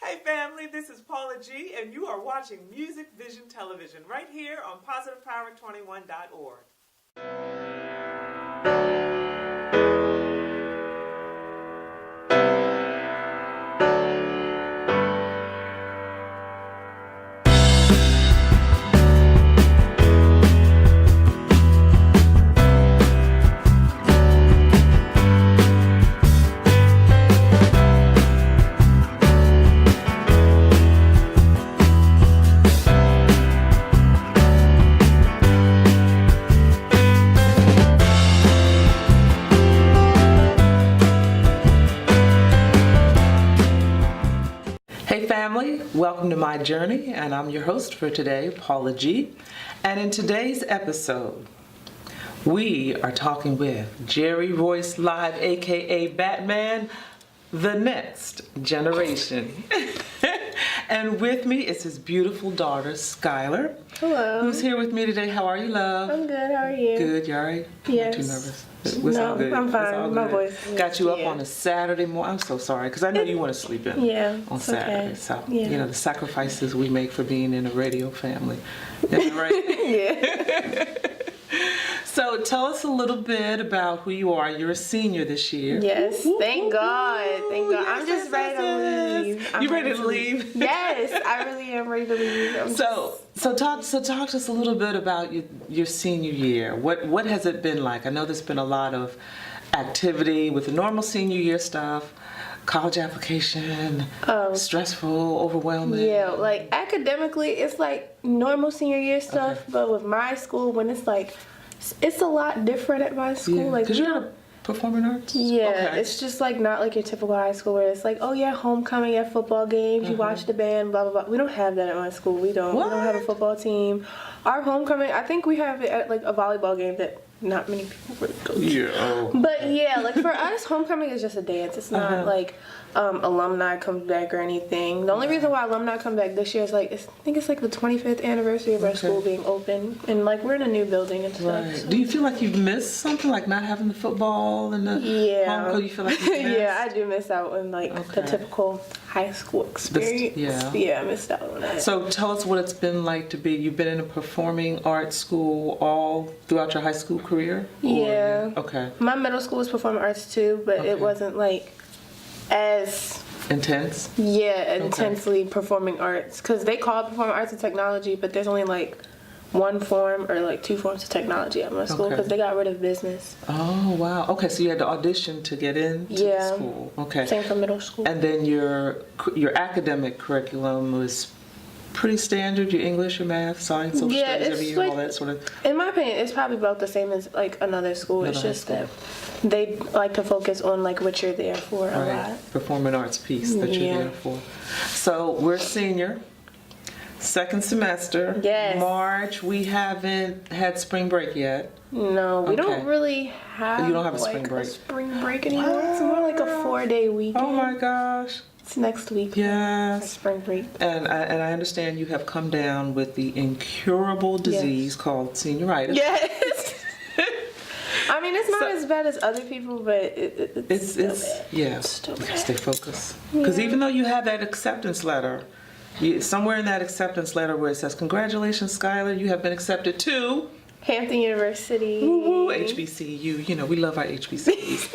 Hey family, this is Paula G, and you are watching Music Vision Television right here on PositivePower21.org. Hey family, welcome to my journey, and I'm your host for today, Paula G. And in today's episode, we are talking with Jerry Royce Live, aka Batman, the next generation. And with me is his beautiful daughter, Skylar. Hello. Who's here with me today. How are you, love? I'm good. How are you? Good. You all right? Yes. Not too nervous? No, I'm fine. It's all My good. voice is- Got you up yeah. on a Saturday morning. I'm so sorry, because I know you want to sleep in Yeah, on it's Saturday. okay. So, Yeah. you know, the sacrifices we make for being in a radio family. Isn't that right? Yeah. So tell us a little bit about who you are. You're a senior this year. Yes. Thank God. Thank God. I'm just ready to leave. You ready to leave? Yes, I really am ready to leave. So talk to us a little bit about your senior year. What has it been like? I know there's been a lot of activity with the normal senior year stuff, college application, stressful, overwhelming. Yeah, like academically, it's like normal senior year stuff, Okay. but with my school, when it's like, it's a lot different at my school. Yeah, Like, because you're in a performing arts. yeah, Okay. it's just like not like your typical high school where it's like, oh yeah, homecoming at football games, you watch the band, blah blah blah. We don't have that at my school. We don't have a What? football team. Our homecoming, I think we have it at like a volleyball game that not many people really go to. Yeah. Oh. But yeah, like for us, homecoming is just a dance. It's not like alumni comes back or anything. The only reason why alumni come back this year is like I think it's like the 25th anniversary of our school being open, and like we're in a new building and stuff. Right. Do you feel like you've missed something, like not having the football and the Yeah. homecoming? You feel like you've missed? Yeah, I do miss out on like the Okay. typical high school experience. yeah. I missed out on that. So tell us what it's been like to be. You've been in a performing arts school all throughout your high school career? Or Yeah. Okay. My middle school was performing arts too, but Okay. it wasn't like as Intense? intensely performing arts, because they call it performing arts and technology, but there's only like one form or like two forms of technology at my school Okay. because they got rid of business. Oh, wow. Okay, so you had to audition to get into Yeah. school. Okay. Same for middle school. And then your academic curriculum was pretty standard, your English, your math, science, social Yeah, studies it's every year, like- all that sort of. In my opinion, it's probably about the same as like another school. It's Another just high that they like to focus on like what you're there for a Right. lot. Performing arts piece that you're Yeah. there for. So we're senior, second semester. Yes. March, we haven't had spring break yet. No, we Okay. don't really have. You don't have a like, spring break. spring break anymore. It's more like a 4-day weekend. Oh my gosh. It's next week. Yes. Spring break. And I understand you have come down with the incurable disease called senioritis. Yes. I mean, it's not So- as bad as other people, but it's still bad. Yeah, It's still you gotta bad. stay focused. Because even though you have that acceptance letter, somewhere in that acceptance letter where it says, congratulations, Skylar, you have been accepted to Hampton University. woo, HBCU. You know, we love our HBCUs.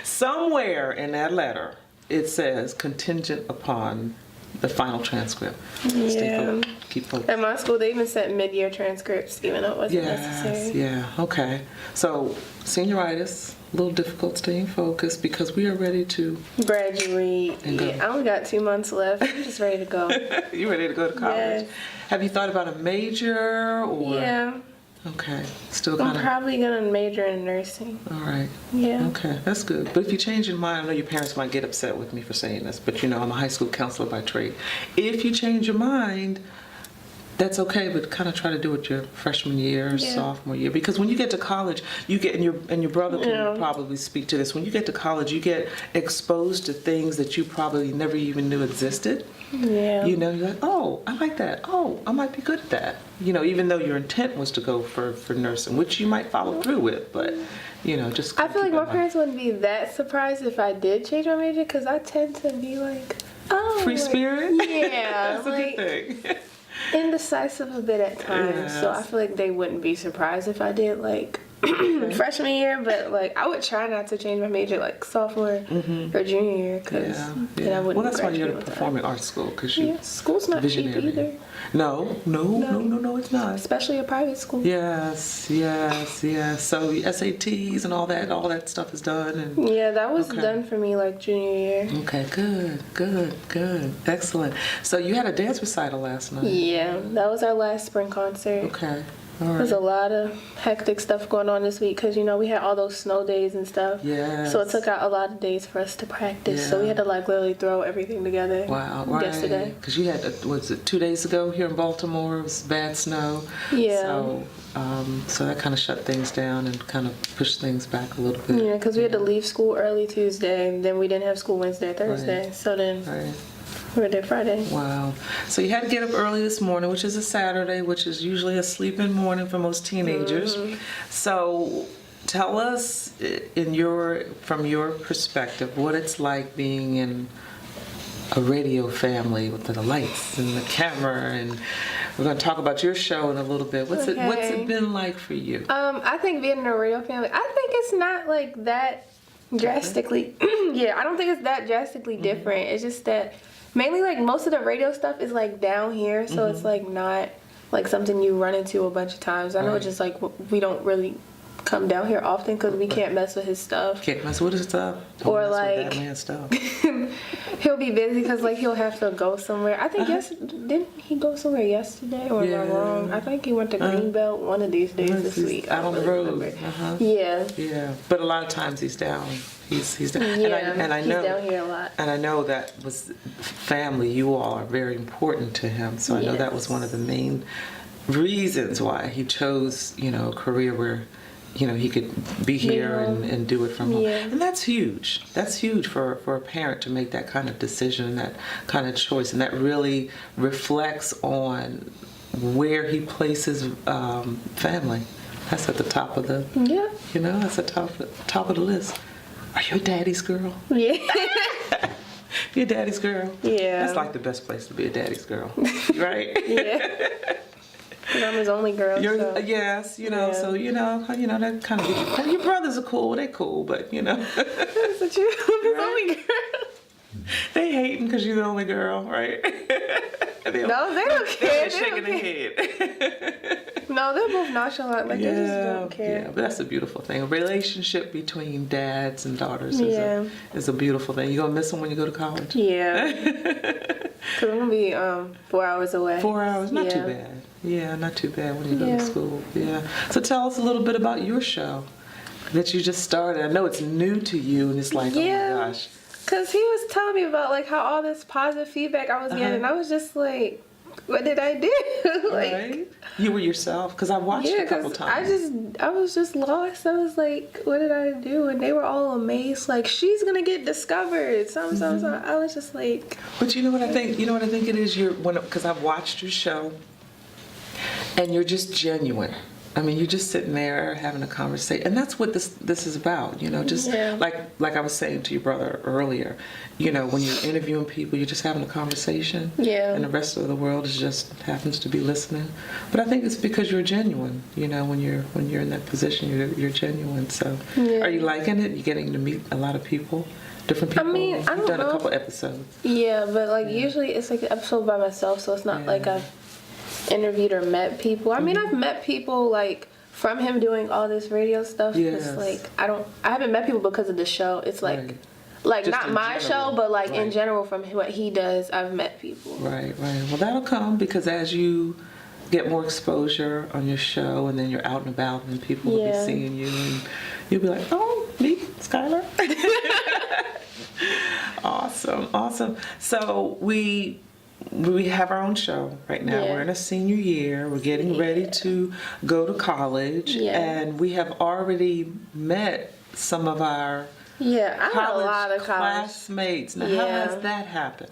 Somewhere in that letter, it says contingent upon the final transcript. Stay Yeah. focused. Keep focused. At my school, they even sent mid-year transcripts, even though it wasn't Yes, necessary. yeah, okay. So, senioritis, a little difficult staying focused because we are ready to. Graduate. And go. Yeah, I only got 2 months left. I'm just ready to go. You ready to go to college? Yes. Have you thought about a major or? Yeah. Okay, still I'm kind of. probably gonna major in nursing. All right. Yeah. Okay, that's good. But if you change your mind, I know your parents might get upset with me for saying this, but you know I'm a high school counselor by trade. If you change your mind, That's okay, but kind of try to do it your freshman year, Yeah. sophomore year, because when you get to college, you get and your brother can probably speak to this. When you get to college, you get exposed to things that you probably never even knew existed. Yeah. You know, you're like, oh, I like that. Oh, I might be good at that. You know, even though your intent was to go for nursing, which you might follow through with, but you know, just. I feel like keep my in mind. parents wouldn't be that surprised if I did change my major, because I tend to be like, oh, Free like, spirit. Yeah, That's a like good thing. indecisive a bit at times. So I Yes. feel like they wouldn't be surprised if I did like freshman year, but like I would try not to change my major like sophomore or junior year, because then I wouldn't. Well, that's why you're graduate at a on time. performing arts school, because you. Yeah, school's not cheap visionary. either, No, it's not. especially a private school. Yes. So SATs and all that stuff is done, and Yeah, that was Okay. done for me like junior year. okay, good, excellent. So you had a dance recital last night. Yeah, that was our last spring concert. Okay, all There's right. a lot of hectic stuff going on this week because, you know, we had all those snow days and stuff. Yes. So it took out a lot of days for us to practice. So we Yeah. had to like literally throw everything together Wow, right. yesterday. Because you had, was it 2 days ago here in Baltimore? It was bad snow. Yeah. So that kind of shut things down and kind of pushed things back a little bit. Yeah, because we had to leave school early Tuesday, and then we didn't have school Wednesday or Thursday. Right. So then Right. we were there Friday. Wow. So you had to get up early this morning, which is a Saturday, which is usually a sleep-in morning for most teenagers. So tell us, from your perspective, what it's like being in a radio family with the lights and the camera, and we're going to talk about your show in a little bit. What's Okay. it been like for you? I think being in a radio family, I think it's not like that drastically. Yeah, I don't think it's that drastically different. It's just that mainly like most of the radio stuff is like down here, so it's like not like something you run into a bunch of times. I know it's Right. just like we don't really come down here often because we can't mess with his stuff. Can't mess with his stuff. Don't Or mess with like- that man's stuff. He'll be busy because like he'll have to go somewhere. I think didn't he go somewhere yesterday, or am I Yeah. wrong? I think he went to Greenbelt one of these days this He's week. out on the I don't road. really remember. Uh-huh. Yeah. Yeah, but a lot of times he's down. He's down. Yeah, and I he's know, down here a lot. And I know that was family. You all are very important to him. So I know that was Yes. one of the main reasons why he chose, a career where, he could be here and do it from home. Yeah. And that's huge. That's huge for a parent to make that kind of decision, that kind of choice, and that really reflects on where he places family. That's at the top of the. Yeah. That's the top of the list. Are you a daddy's girl? Yeah. You're a daddy's girl? Yeah. That's like the best place to be a daddy's girl, right? Yeah. Because I'm his only girl. So. Yes, Yeah. so, that kind of gets you. Your brothers are cool, they cool, but, That's the truth. I'm his only girl. they hating because you're the only girl, right? No, they don't care. They're shaking their head. No, they're both nonchalant. Like, they just don't care. Yeah, but that's a beautiful thing. A relationship between dads and daughters Yeah. is a beautiful thing. You gonna miss them when you go to college? Yeah. Because I'm going to be 4 hours away. 4 hours, not too Yeah. bad. Yeah, not too bad when you go Yeah. to school. Yeah. So tell us a little bit about your show that you just started. I know it's new to you, and it's like, Yeah. oh my gosh. Because he was telling me about, like, how all this positive feedback I was getting. And I was just like, what did I do? Like, Right? You were yourself, because I watched yeah, it a couple because times. I was just lost. I was like, what did I do? And they were all amazed. Like, she's going to get discovered. Some. I was just like, But you know what I think? You know what I think it is? Because I've watched your show, and you're just genuine. I mean, you're just sitting there having a conversation, and that's what this is about. Just Yeah. like I was saying to your brother earlier. When you're interviewing people, you're just having a conversation. Yeah. And the rest of the world is just happens to be listening. But I think it's because you're genuine. When you're in that position, you're genuine. So, Yeah. are you liking it? You getting to meet a lot of people, different people. mean, I You've don't done know. a couple episodes. yeah, but, like, usually it's, like, an episode by myself. So it's not Yeah. like I've interviewed or met people. I mean, I've met people, like, from him doing all this radio stuff. Yes. It's like, I haven't met people because of the show. It's like, Right. like Just not in my general. show, but like in Right. general from what he does, I've met people. Right. Well, that'll come because as you get more exposure on your show, and then you're out and about, and people will be Yeah. seeing you, and you'll be like, "Oh, me, Skylar." Awesome. So we have our own show right now. Yeah. We're in a senior year. We're getting ready to go to college, Yeah. and we have already met some of our Yeah, I had a lot of college. classmates. Now, how Yeah. has that happened?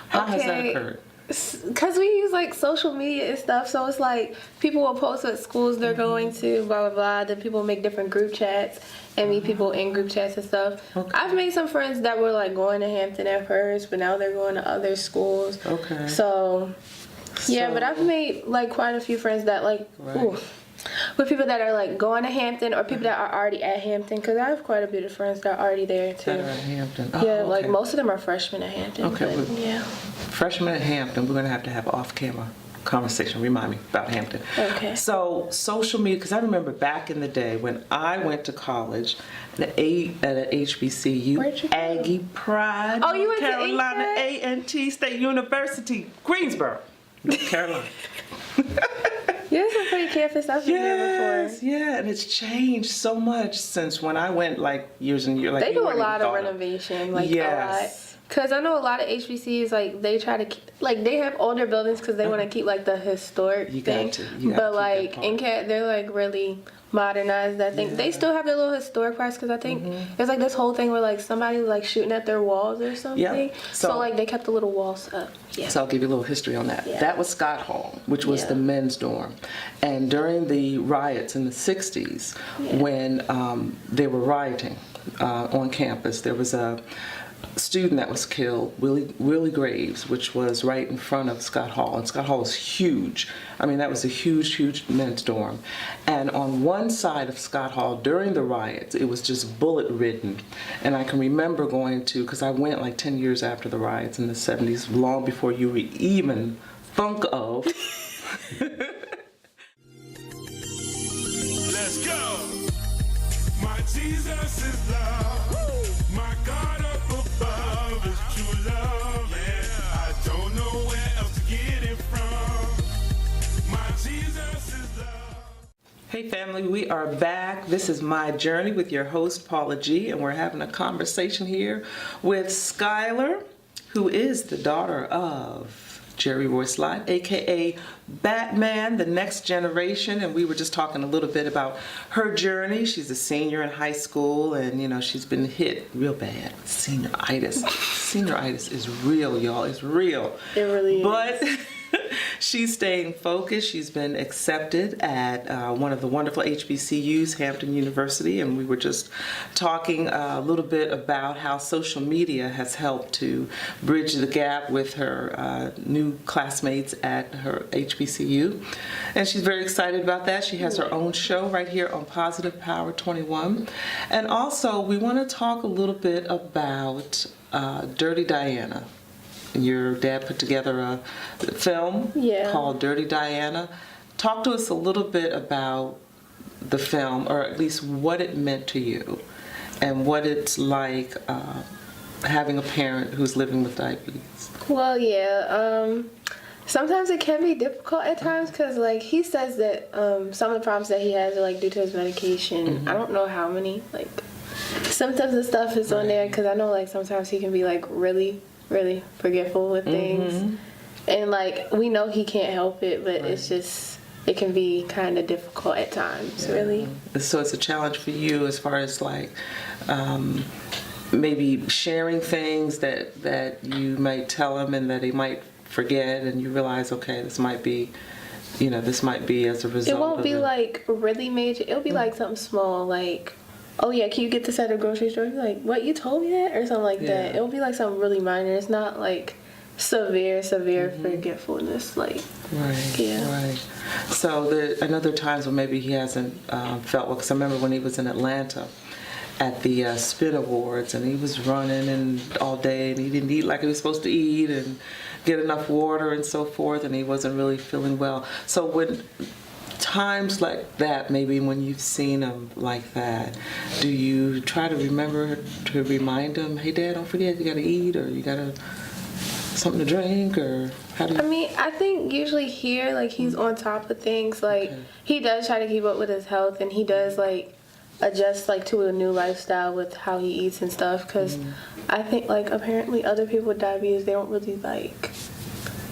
How has that Okay. occurred? Because we use like social media and stuff, so it's like people will post what schools they're going to, blah blah blah. Then people make different group chats and meet people in group chats and stuff. Okay. I've made some friends that were like going to Hampton at first, but now they're going to other schools. Okay. So yeah, So- but I've made like quite a few friends that like Right. ooh, with people that are like going to Hampton or people that are already at Hampton. Because I have quite a bit of friends that are already there too. That are at Hampton. Oh, Yeah, like okay. most of them are freshmen at Hampton. Okay, but, well- yeah. Freshmen at Hampton, we're going to have an off-camera conversation. Remind me about Hampton. Okay. So social media, because I remember back in the day when I went to college at a HBCU, Where'd you go? Aggie Pride, Oh, you North went to Carolina, APAC? A&T State University, Greensboro, North Carolina. Yeah, it's a pretty campus. I've been there Yes, before. yeah, and it's changed so much since when I went like years and years. Like They you do a weren't even lot of thought renovation, like Yes. a lot. Cause I know a lot of HBCUs like they try to keep, like they have older buildings because they want to keep like the historic You got thing. to. You gotta But keep like that in part. Cat, they're like really modernized. I think they still have their little historic parts because I think there's like this whole thing where like somebody was like shooting at their walls or something. So So- like they kept the little walls up. Yeah. So I'll give you a little history on that. Yeah. That was Scott Hall, which was Yeah. the men's dorm. And during the riots in the 60s, when they were rioting on campus, there was a student that was killed, Willie Graves, which was right in front of Scott Hall. And Scott Hall is huge. I mean, that was a huge, huge men's dorm. And on one side of Scott Hall during the riots, it was just bullet ridden. And I can remember going to, because I went like 10 years after the riots in the 70s, long before you were even thunk of. Let's go. My Jesus is love. My God up above is true love. And I don't know where else to get it from. My Jesus is love. Hey family, we are back. This is My Journey with your host Paula G, and we're having a conversation here with Skylar, who is the daughter of Jerry Royce Live, aka Batman, the next generation, and we were just talking a little bit about her journey. She's a senior in high school, and you know she's been hit real bad. Senioritis. Senioritis is real, y'all. It's real. It really is. But she's staying focused. She's been accepted at one of the wonderful HBCUs, Hampton University, and we were just talking a little bit about how social media has helped to bridge the gap with her new classmates at her HBCU. And she's very excited about that. She has her own show right here on Positive Power 21. And also, we want to talk a little bit about Dirty Diana. Your dad put together a film called Dirty Diana. Talk to us a little bit about the film, or at least what it meant to you, and what it's like having a parent who's living with diabetes. Well, yeah. Sometimes it can be difficult at times because, like, he says that some of the problems that he has are like due to his medication. I don't know how many like symptoms and stuff is on there because I know like sometimes he can be like really forgetful with things, and like we know he can't help it, but it's just it can be kind of difficult at times. Really. So it's a challenge for you as far as like maybe sharing things that you might tell him and that he might forget, and you realize, okay, this might be as a result. It won't of be like really major. It'll be like something small, like, oh yeah, can you get this at a grocery store? Be like, what, you told me that? Or something like that. It'll be like something really minor. It's not like severe forgetfulness. Like, Right. So I know there are times when maybe he hasn't felt well, because I remember when he was in Atlanta at the Spin Awards, and he was running and all day, and he didn't eat like he was supposed to eat and get enough water and so forth, and he wasn't really feeling well. So when times like that, maybe when you've seen him like that, do you try to remember to remind him, hey Dad, don't forget you gotta eat, or you gotta something to drink, or how do you? I mean, I think usually here, like, he's on top of things. Like, he does try to keep up with his health, and he does, like, adjust, like, to a new lifestyle with how he eats and stuff. Because I think, like, apparently other people with diabetes, they don't really, like,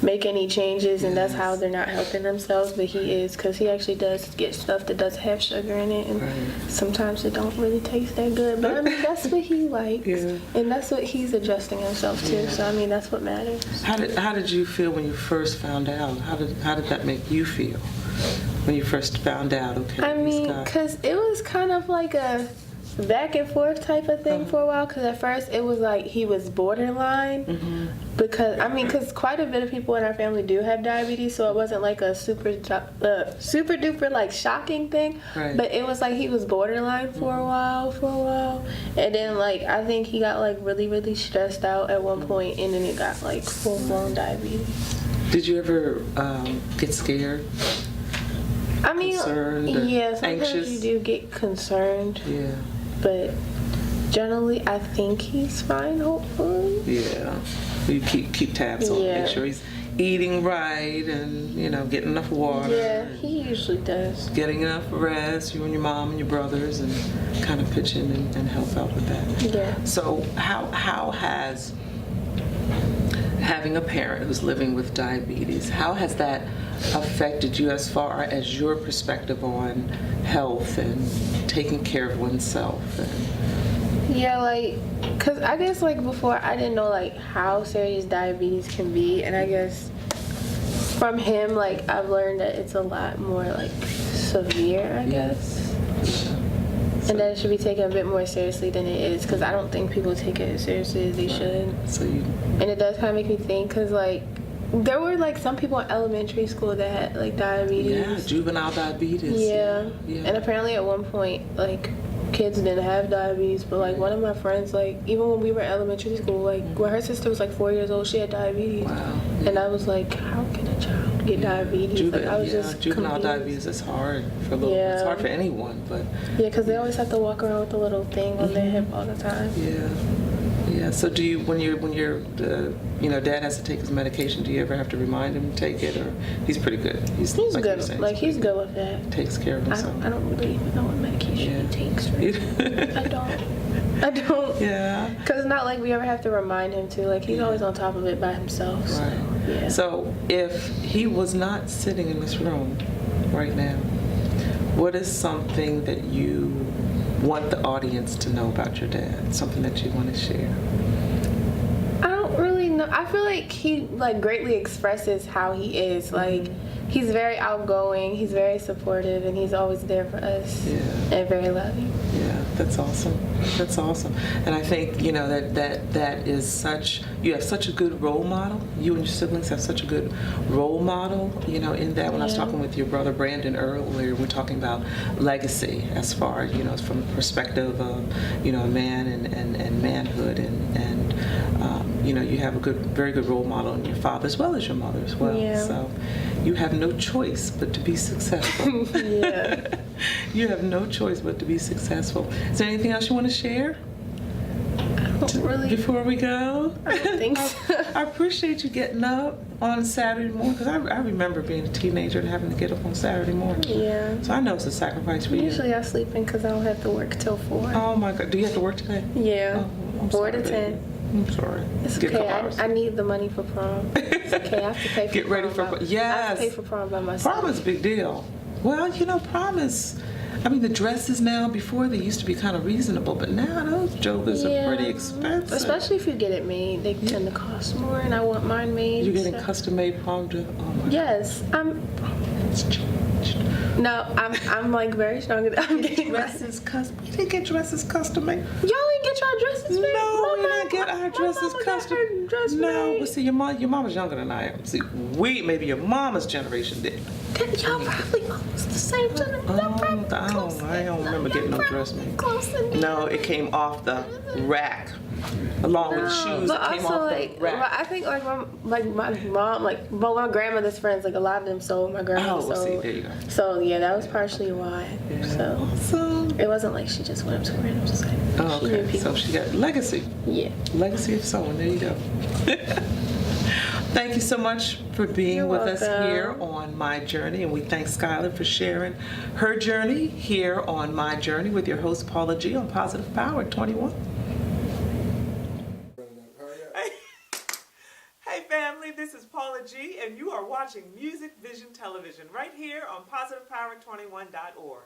make any changes, and that's how they're not helping themselves. But he is, because he actually does get stuff that does have sugar in it, and sometimes it don't really taste that good. But I mean, that's what he likes, and that's what he's adjusting himself to. So I mean, that's what matters. How did you feel when you first found out? How did that make you feel when you first found out? Okay. I mean, because it was kind of like a back and forth type of thing for a while, because at first it was like he was borderline, because quite a bit of people in our family do have diabetes, so it wasn't like a super duper like shocking thing, but it was like he was borderline for a while, and then like I think he got like really, really stressed out at one point, and then it got like full-blown diabetes. Did you ever get scared? I mean, concerned, yeah, sometimes anxious? you do get concerned. Yeah. But generally, I think he's fine, hopefully. Yeah. You keep tabs on him, make sure he's eating right and, getting enough water. Yeah, he usually does. Getting enough rest, you and your mom and your brothers, and kind of pitch in and help out with that. Yeah. So how has having a parent who's living with diabetes, how has that affected you as far as your perspective on health and taking care of oneself? Yeah, like, because I guess, like, before I didn't know, like, how serious diabetes can be, and I guess from him, like, I've learned that it's a lot more, like, severe, I guess. And that it should be taken a bit more seriously than it is, because I don't think people take it as seriously as they should. And it does kind of make me think, because, like, there were, like, some people in elementary school that had, like, diabetes. Yeah, juvenile diabetes. Yeah. And apparently at one point, like, kids didn't have diabetes, but, like, one of my friends, like, even when we were in elementary school, like, when her sister was, like, 4 years old, she had diabetes. Wow. And I was like, how can a child get diabetes? Like, I was just juvenile confused. diabetes is hard for little. It's hard for anyone, but yeah, because they always have to walk around with a little thing on their hip all the time. Yeah. So do you, when your dad has to take his medication, do you ever have to remind him to take it, or he's pretty good? He's like good. He's good with that. Takes care of himself. I don't really even know what medication he takes. Right? I don't. Yeah. Because it's not like we ever have to remind him to. Like, he's always on top of it by himself. So, right. Yeah. So if he was not sitting in this room right now, what is something that you want the audience to know about your dad? Something that you want to share? I don't really know. I feel like he, like, greatly expresses how he is. Like, he's very outgoing, he's very supportive, and he's always there for us. Yeah. And very loving. Yeah, that's awesome. That's awesome. And I think, that is such, you have such a good role model. You and your siblings have such a good role model, in that. When I was talking with your brother Brandon earlier, we're talking about legacy as far, as from the perspective of, a man and manhood, and you have a very good role model in your father as well as your mother as well. Yeah. So you have no choice but to be successful. Yeah. You have no choice but to be successful. Is there anything else you want to share? Really? Before we go? I don't think so. I appreciate you getting up on Saturday morning, because I remember being a teenager and having to get up on Saturday morning. Yeah. So I know it's a sacrifice for you. Usually I sleep in because I don't have to work till 4. Oh my God. Do you have to work today? Yeah. Oh, I'm 4 sorry, to baby. 10. I'm sorry. It's Get a couple okay. hours. I need the money for prom. It's okay. I have to pay for Get ready prom. for I have yes. to pay for prom by myself. Prom is a big deal. Well, prom is, the dresses now, before they used to be kind of reasonable, but now those jokers are pretty expensive. Especially if you get it made, they tend to cost more, and I want mine made. You're getting custom-made prom dress? Oh my Yes, It's changed. No, I'm like very strong. I'm getting Dresses custom. You didn't get dresses custom-made? Y'all didn't get y'all dresses made? No, we didn't get our dresses my mama custom. got her dress No, made. but see, your mama's younger than I am. See, maybe your mama's generation did. Y'all probably almost the same time. I don't remember getting no dress made. Close enough. No, it came off the rack, along with shoes. But It came also, off like, the rack. I think like my mom, like, but my grandmother's friends, like a lot of them sold. My grandmother Oh, well, see, sold. there you go. So yeah, that was partially why. So Awesome. it wasn't like she just went up to a random society. Oh, She knew okay. people. So she got legacy. Yeah. Legacy of sewing. There you go. Thank you so much for being You're with us welcome. here on My Journey, and we thank Skylar for sharing her journey here on My Journey with your host Paula G on Positive Power 21. Hey family, this is Paula G. G, and you are watching Music Vision Television right here on PositivePower21.org.